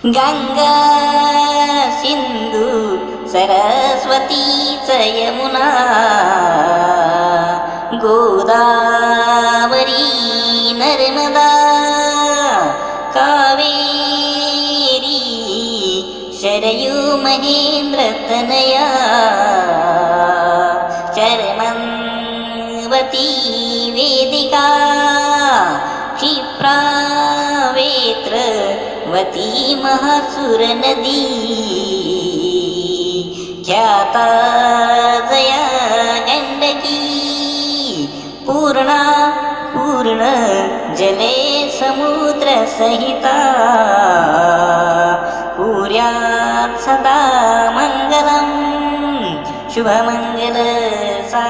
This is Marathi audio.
गंगा सिंधू सरस्वती च यमुना गोदावरी नर्मदा कावेरी शरयू महेंद्र तनया चर्मन्वती वेदिका क्षिप्रावेत्रवती महासुर नदी ख्याता जया गंडकी पूर्णा पूर्ण जले समुद्र सहिता पुर्यात् सदा मंगलम शुभमंगल सा